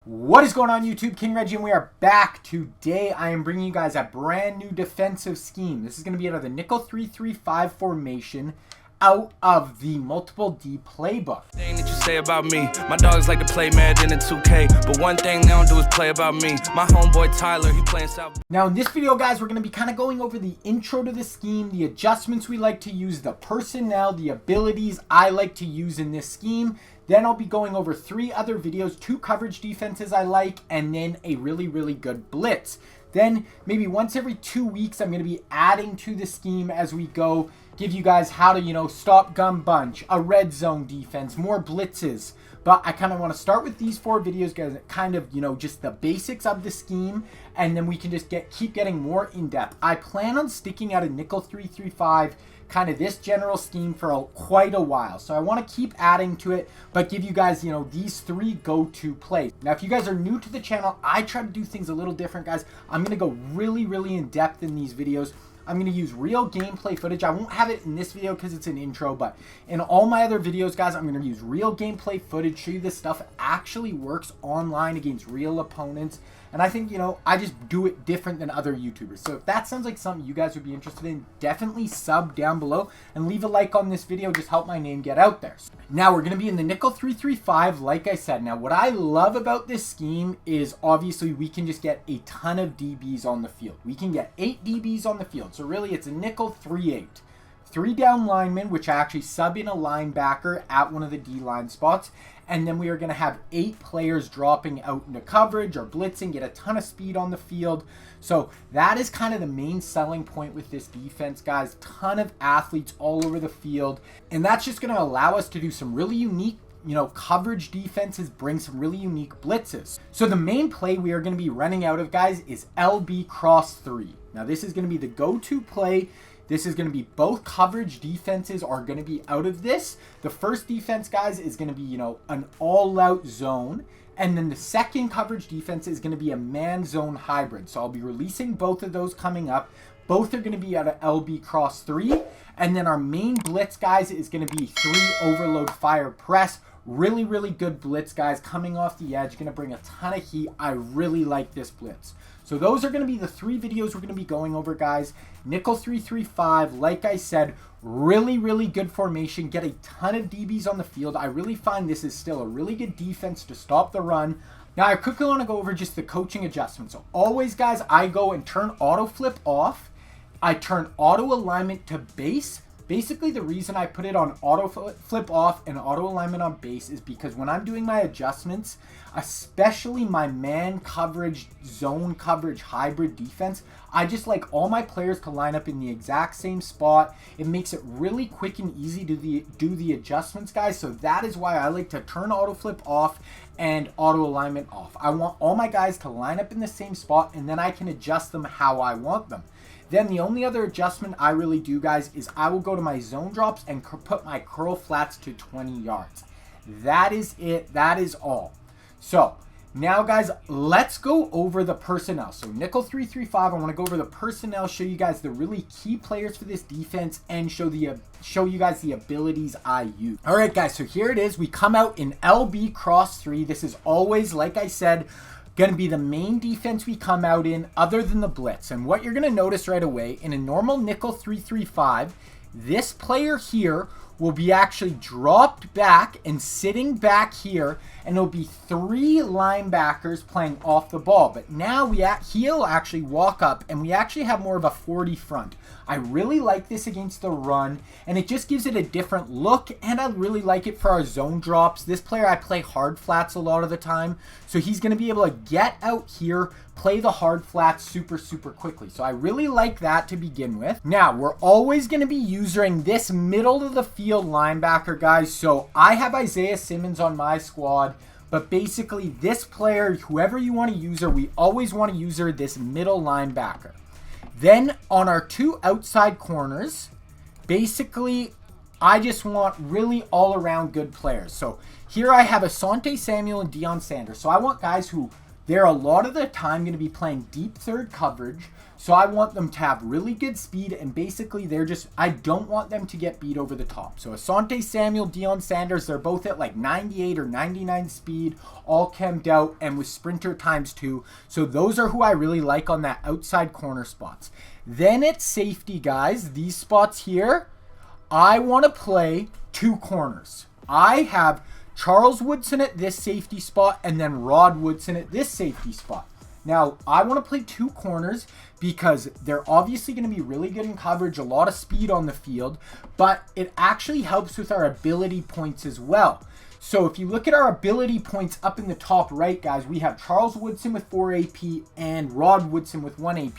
What is going on YouTube? King Reggie, and we are back. Today I am bringing you guys a brand new defensive scheme. This is going to be out of the nickel 3-3-5 formation, out of the multiple D playbook. Thing that you say about me, my dogs like to play Madden and 2K, but one thing they don't do is play about me. My homeboy Tyler, he playing South. Now in this video, guys, we're going to be kind of going over the intro to the scheme, the adjustments we like to use, the personnel, the abilities I like to use in this scheme. Then I'll be going over 3 other videos, 2 coverage defenses I like, and then a really good blitz. Then maybe once every 2 weeks, I'm going to be adding to the scheme as we go, give you guys how to, stop gun bunch, a red zone defense, more blitzes. But I kind of want to start with these 4 videos, guys, kind of, just the basics of the scheme, and then we can just keep getting more in depth. I plan on sticking out a nickel 3-3-5, kind of this general scheme for quite a while. So I want to keep adding to it, but give you guys, these 3 go-to plays. Now, if you guys are new to the channel, I try to do things a little different, guys. I'm going to go really in depth in these videos. I'm going to use real gameplay footage. I won't have it in this video because it's an intro, but in all my other videos, guys, I'm going to use real gameplay footage, show you this stuff actually works online against real opponents. And I think, I just do it different than other YouTubers. So if that sounds like something you guys would be interested in, definitely sub down below and leave a like on this video. Just help my name get out there. Now we're going to be in the nickel 3-3-5, like I said. Now what I love about this scheme is obviously we can just get a ton of DBs on the field. We can get 8 DBs on the field. So really it's a nickel 3-8. 3 down linemen, which I actually sub in a linebacker at one of the D-line spots. And then we are going to have 8 players dropping out into coverage or blitzing, get a ton of speed on the field. So that is kind of the main selling point with this defense, guys. Ton of athletes all over the field. And that's just going to allow us to do some really unique coverage defenses, bring some really unique blitzes. So the main play we are going to be running out of, guys, is LB cross 3. Now this is going to be the go-to play. This is going to be both coverage defenses are going to be out of this. The first defense, guys, is going to be, an all-out zone. And then the second coverage defense is going to be a man-zone hybrid. So I'll be releasing both of those coming up. Both are going to be out of LB cross 3. And then our main blitz, guys, is going to be 3 overload fire press. Really good blitz, guys, coming off the edge. Going to bring a ton of heat. I really like this blitz. So those are going to be the 3 videos we're going to be going over, guys. Nickel 3-3-5, like I said, really good formation. Get a ton of DBs on the field. I really find this is still a really good defense to stop the run. Now, I quickly want to go over just the coaching adjustments. So always, guys, I go and turn auto flip off. I turn auto alignment to base. Basically, the reason I put it on auto flip off and auto alignment on base is because when I'm doing my adjustments, especially my man coverage, zone coverage, hybrid defense, I just like all my players to line up in the exact same spot. It makes it really quick and easy to do the adjustments, guys. So that is why I like to turn auto flip off and auto alignment off. I want all my guys to line up in the same spot, and then I can adjust them how I want them. Then the only other adjustment I really do, guys, is I will go to my zone drops and put my curl flats to 20 yards. That is it. That is all. So now, guys, let's go over the personnel. So nickel 3-3-5, I want to go over the personnel, show you guys the really key players for this defense, and show you guys the abilities I use. All right, guys, so here it is. We come out in LB cross 3. This is always, like I said, going to be the main defense we come out in other than the blitz. And what you're going to notice right away, in a normal nickel 3-3-5, this player here will be actually dropped back and sitting back here, and it'll be 3 linebackers playing off the ball. But now he'll actually walk up, and we actually have more of a 40 front. I really like this against the run, and it just gives it a different look, and I really like it for our zone drops. This player, I play hard flats a lot of the time, so he's going to be able to get out here, play the hard flats super quickly. So I really like that to begin with. Now, we're always going to be using this middle of the field linebacker, guys. So I have Isaiah Simmons on my squad, but basically this player, whoever you want to use her, we always want to use her this middle linebacker. Then on our 2 outside corners, basically I just want really all around good players. So here I have Asante Samuel and Deion Sanders. So I want guys who They're a lot of the time going to be playing deep third coverage. So I want them to have really good speed, and basically I don't want them to get beat over the top. So Asante Samuel, Deion Sanders, they're both at like 98 or 99 speed, all chemmed out, and with sprinter ×2. So those are who I really like on that outside corner spots. Then at safety, guys, these spots here, I want to play 2 corners. I have Charles Woodson at this safety spot and then Rod Woodson at this safety spot. Now, I want to play 2 corners because they're obviously going to be really good in coverage, a lot of speed on the field, but it actually helps with our ability points as well. So if you look at our ability points up in the top right, guys, we have Charles Woodson with 4 AP and Rod Woodson with 1 AP.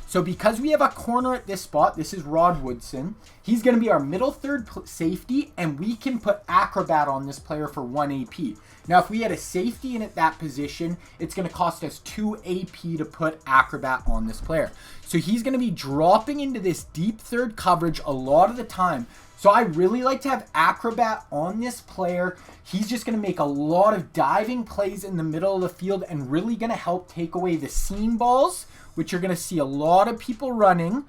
So because we have a corner at this spot, this is Rod Woodson, he's going to be our middle third safety, and we can put Acrobat on this player for 1 AP. Now, if we had a safety in at that position, it's going to cost us 2 AP to put Acrobat on this player. So he's going to be dropping into this deep third coverage a lot of the time. So I really like to have Acrobat on this player. He's just going to make a lot of diving plays in the middle of the field and really going to help take away the seam balls, which you're going to see a lot of people running,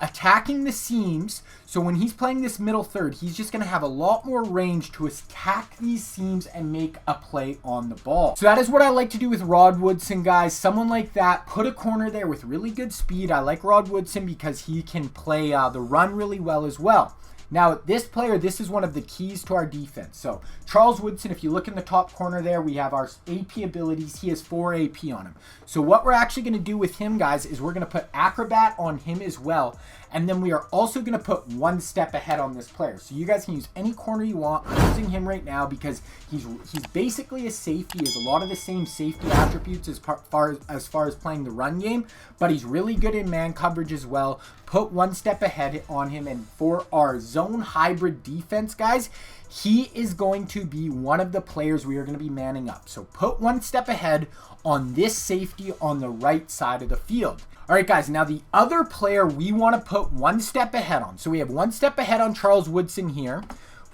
attacking the seams. So when he's playing this middle third, he's just going to have a lot more range to attack these seams and make a play on the ball. So that is what I like to do with Rod Woodson, guys. Someone like that, put a corner there with really good speed. I like Rod Woodson because he can play the run really well as well. Now, this player, this is one of the keys to our defense. So, Charles Woodson, if you look in the top corner there, we have our AP abilities. He has 4 AP on him. So, what we're actually going to do with him, guys, is we're going to put Acrobat on him as well. And then we are also going to put 1 step ahead on this player. So, you guys can use any corner you want. I'm using him right now because he's basically a safety. He has a lot of the same safety attributes as far as playing the run game. But he's really good in man coverage as well. Put 1 step ahead on him. And for our zone hybrid defense, guys, he is going to be one of the players we are going to be manning up. So put 1 step ahead on this safety on the right side of the field. All right, guys, now the other player we want to put 1 step ahead on. So we have 1 step ahead on Charles Woodson here.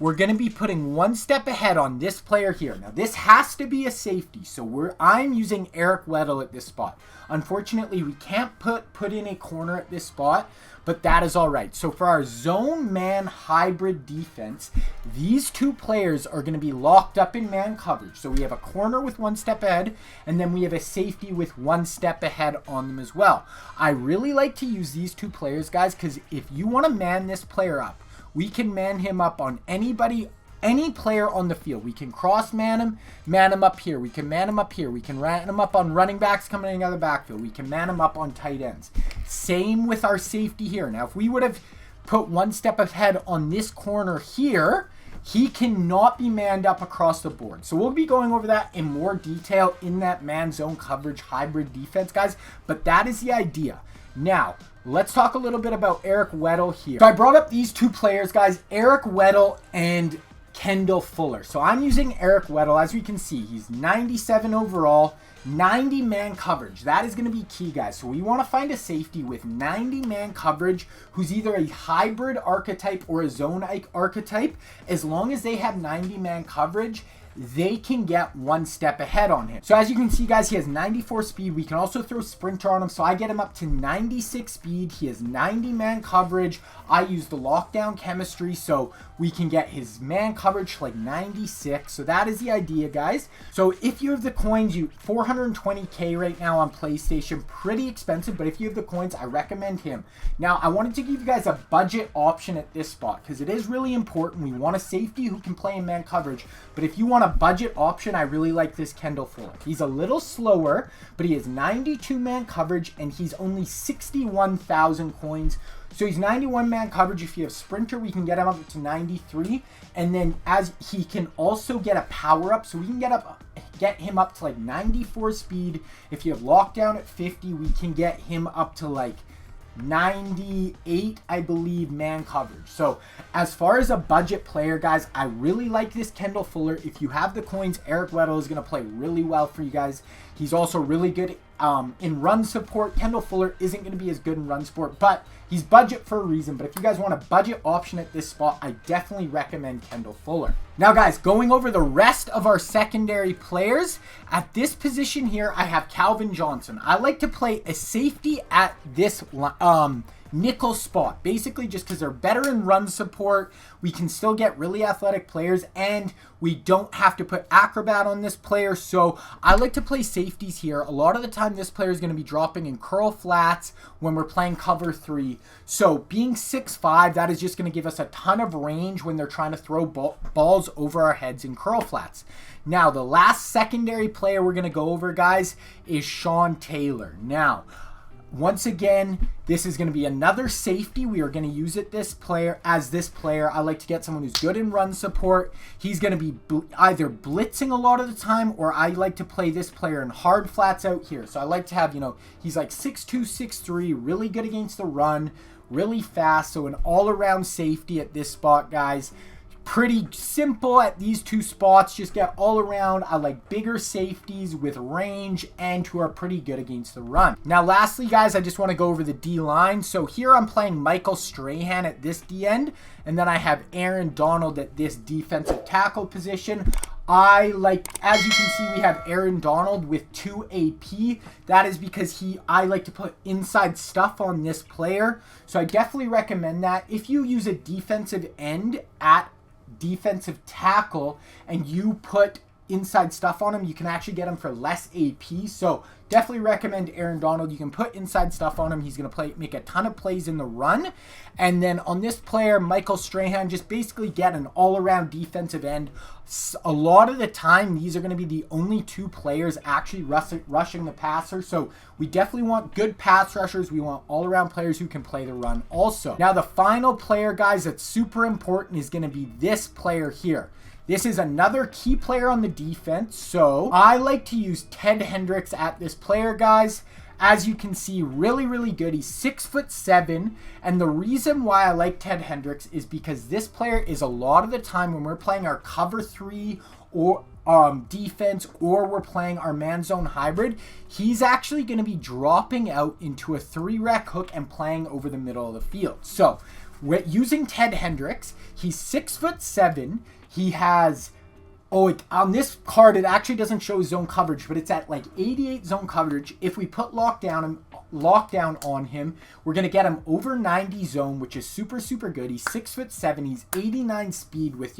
We're going to be putting 1 step ahead on this player here. Now, this has to be a safety, so I'm using Eric Weddle at this spot. Unfortunately, we can't put in a corner at this spot, but that is all right. So for our zone man hybrid defense, these 2 players are going to be locked up in man coverage. So we have a corner with 1 step ahead, and then we have a safety with 1 step ahead on them as well. I really like to use these 2 players, guys, because if you want to man this player up, we can man him up on any player on the field. We can cross man him up here. We can man him up here. We can man him up on running backs coming out of the backfield. We can man him up on tight ends. Same with our safety here. Now, if we would have put 1 step ahead on this corner here, he cannot be manned up across the board. So we'll be going over that in more detail in that man zone coverage hybrid defense, guys. But that is the idea. Now, let's talk a little bit about Eric Weddle here. So I brought up these 2 players, guys, Eric Weddle and Kendall Fuller. So I'm using Eric Weddle. As we can see, he's 97 overall, 90 man coverage. That is going to be key, guys. So we want to find a safety with 90 man coverage who's either a hybrid archetype or a zone archetype. As long as they have 90 man coverage, they can get 1 step ahead on him. So as you can see, guys, he has 94 speed. We can also throw sprinter on him, so I get him up to 96 speed. He has 90 man coverage. I use the lockdown chemistry, so we can get his man coverage to like 96. So that is the idea, guys. So if you have the coins, 420K right now on PlayStation, pretty expensive, but if you have the coins, I recommend him. Now, I wanted to give you guys a budget option at this spot because it is really important. We want a safety who can play in man coverage, but if you want a budget option, I really like this Kendall Fuller. He's a little slower, but he has 92 man coverage and he's only 61,000 coins. So he's 91 man coverage. If you have sprinter, we can get him up to 93. And then as he can also get a power up, so we can get him up to like 94 speed. If you have lockdown at 50, we can get him up to like 98, I believe, man coverage. So as far as a budget player, guys, I really like this Kendall Fuller. If you have the coins, Eric Weddle is going to play really well for you guys. He's also really good in run support. Kendall Fuller isn't going to be as good in run support, but he's budget for a reason. But if you guys want a budget option at this spot, I definitely recommend Kendall Fuller. Now, guys, going over the rest of our secondary players, at this position here, I have Calvin Johnson. I like to play a safety at this nickel spot, basically just because they're better in run support. We can still get really athletic players, and we don't have to put acrobat on this player. So I like to play safeties here. A lot of the time this player is going to be dropping in curl flats when we're playing cover 3. So being 6'5", that is just going to give us a ton of range when they're trying to throw balls over our heads in curl flats. Now, the last secondary player we're going to go over, guys, is Sean Taylor. Now, once again, this is going to be another safety. We are going to use this player. I like to get someone who's good in run support. He's going to be either blitzing a lot of the time, or I like to play this player in hard flats out here. So I like to have, he's like 6'2", 6'3", really good against the run, really fast. So an all-around safety at this spot, guys. Pretty simple at these two spots. Just get all around. I like bigger safeties with range and who are pretty good against the run. Now, lastly, guys, I just want to go over the D-line. So here I'm playing Michael Strahan at this D-end, and then I have Aaron Donald at this defensive tackle position. As you can see, we have Aaron Donald with 2 AP. That is because I like to put inside stuff on this player. So I definitely recommend that. If you use a defensive end at defensive tackle and you put inside stuff on him, you can actually get him for less AP. So definitely recommend Aaron Donald. You can put inside stuff on him. He's going to make a ton of plays in the run. And then on this player, Michael Strahan, just basically get an all-around defensive end. A lot of the time, these are going to be the only 2 players actually rushing the passer. So we definitely want good pass rushers. We want all-around players who can play the run also. Now, the final player, guys, that's super important is going to be this player here. This is another key player on the defense, so I like to use Ted Hendricks at this player, guys. As you can see, really, really good. He's 6'7", and the reason why I like Ted Hendricks is because this player is a lot of the time when we're playing our cover 3 or defense, or we're playing our man zone hybrid, he's actually going to be dropping out into a 3-rec hook and playing over the middle of the field. So using Ted Hendricks, he's 6'7". He has, on this card, it actually doesn't show zone coverage, but it's at like 88 zone coverage. If we put lockdown on him, we're going to get him over 90 zone, which is super, super good. He's 6'7". He's 89 speed with,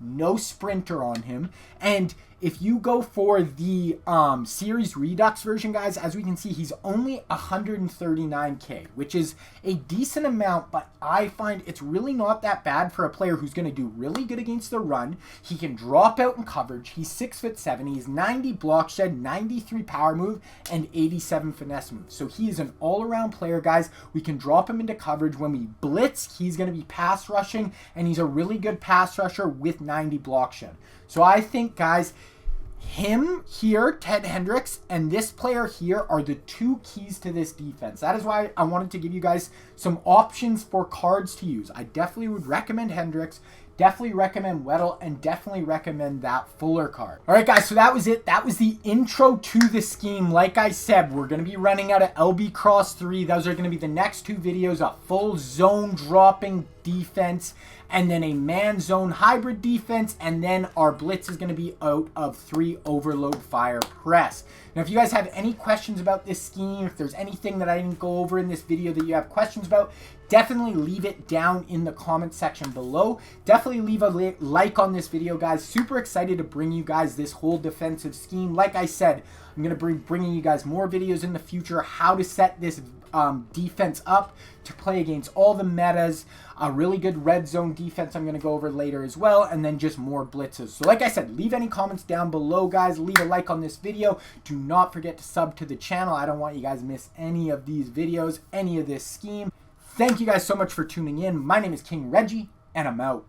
no sprinter on him. And if you go for the Series Redux version, guys, as we can see, he's only 139K, which is a decent amount, but I find it's really not that bad for a player who's going to do really good against the run. He can drop out in coverage. He's 6'7". He's 90 block shed, 93 power move, and 87 finesse move. So he is an all-around player, guys. We can drop him into coverage. When we blitz, he's going to be pass rushing, and he's a really good pass rusher with 90 block shed. So I think, guys, him here, Ted Hendricks, and this player here are the 2 keys to this defense. That is why I wanted to give you guys some options for cards to use. I definitely would recommend Hendricks, definitely recommend Weddle, and definitely recommend that Fuller card. All right, guys, so that was it. That was the intro to the scheme. Like I said, we're going to be running out of LB Cross 3. Those are going to be the next 2 videos, a full zone dropping defense, and then a man zone hybrid defense, and then our blitz is going to be out of 3 overload fire press. Now, if you guys have any questions about this scheme, if there's anything that I didn't go over in this video that you have questions about, definitely leave it down in the comment section below. Definitely leave a like on this video, guys. Super excited to bring you guys this whole defensive scheme. Like I said, I'm going to be bringing you guys more videos in the future, how to set this defense up to play against all the metas, a really good red zone defense I'm going to go over later as well, and then just more blitzes. So like I said, leave any comments down below, guys. Leave a like on this video. Do not forget to sub to the channel. I don't want you guys to miss any of these videos, any of this scheme. Thank you guys so much for tuning in. My name is King Reggie, and I'm out.